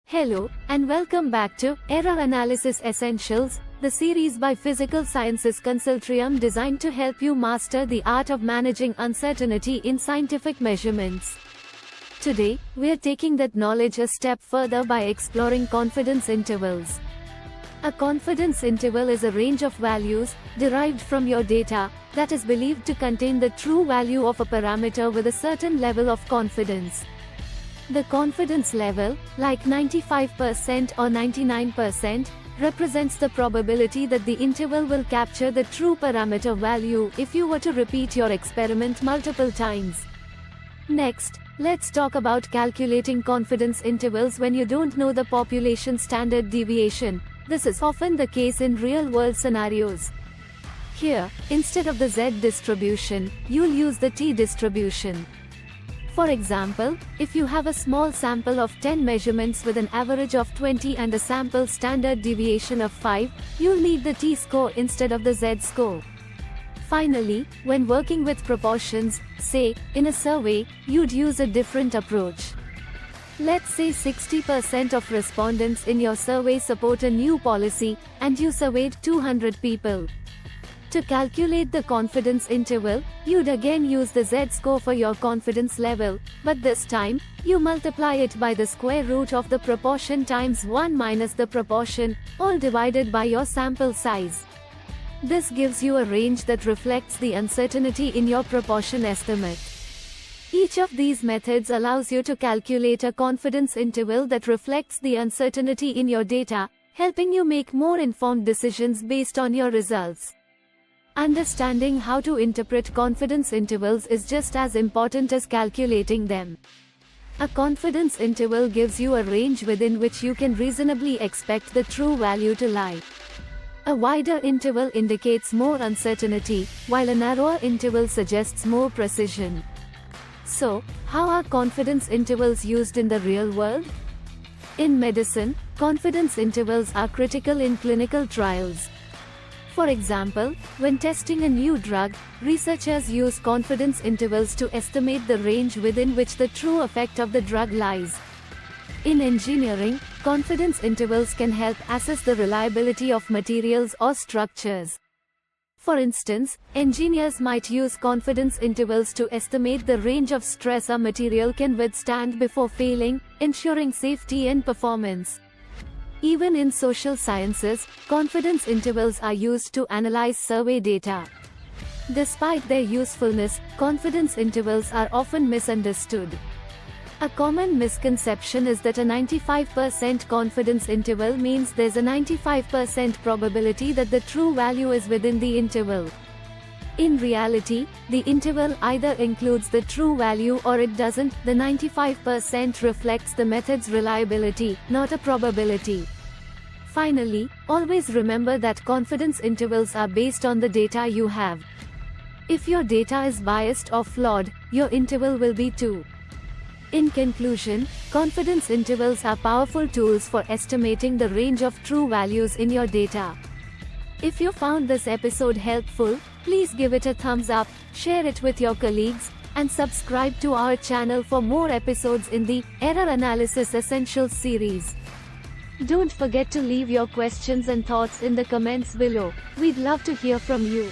Hello, and welcome back to Error Analysis Essentials, the series by Physical Sciences Consortium designed to help you master the art of managing uncertainty in scientific measurements. Today, we're taking that knowledge a step further by exploring confidence intervals. A confidence interval is a range of values, derived from your data, that is believed to contain the true value of a parameter with a certain level of confidence. The confidence level, like 95% or 99%, represents the probability that the interval will capture the true parameter value if you were to repeat your experiment multiple times. Next, let's talk about calculating confidence intervals when you don't know the population standard deviation. This is often the case in real-world scenarios. Here, instead of the Z distribution, you'll use the T distribution. For example, if you have a small sample of 10 measurements with an average of 20 and a sample standard deviation of 5, you'll need the T-score instead of the Z-score. Finally, when working with proportions, say, in a survey, you'd use a different approach. Let's say 60% of respondents in your survey support a new policy, and you surveyed 200 people. To calculate the confidence interval, you'd again use the Z-score for your confidence level, but this time, you multiply it by the square root of the proportion times 1 minus the proportion, all divided by your sample size. This gives you a range that reflects the uncertainty in your proportion estimate. Each of these methods allows you to calculate a confidence interval that reflects the uncertainty in your data, helping you make more informed decisions based on your results. Understanding how to interpret confidence intervals is just as important as calculating them. A confidence interval gives you a range within which you can reasonably expect the true value to lie. A wider interval indicates more uncertainty, while a narrower interval suggests more precision. So, how are confidence intervals used in the real world? In medicine, confidence intervals are critical in clinical trials. For example, when testing a new drug, researchers use confidence intervals to estimate the range within which the true effect of the drug lies. In engineering, confidence intervals can help assess the reliability of materials or structures. For instance, engineers might use confidence intervals to estimate the range of stress a material can withstand before failing, ensuring safety and performance. Even in social sciences, confidence intervals are used to analyze survey data. Despite their usefulness, confidence intervals are often misunderstood. A common misconception is that a 95% confidence interval means there's a 95% probability that the true value is within the interval. In reality, the interval either includes the true value or it doesn't. The 95% reflects the method's reliability, not a probability. Finally, always remember that confidence intervals are based on the data you have. If your data is biased or flawed, your interval will be too. In conclusion, confidence intervals are powerful tools for estimating the range of true values in your data. If you found this episode helpful, please give it a thumbs up, share it with your colleagues, and subscribe to our channel for more episodes in the Error Analysis Essentials series. Don't forget to leave your questions and thoughts in the comments below. We'd love to hear from you.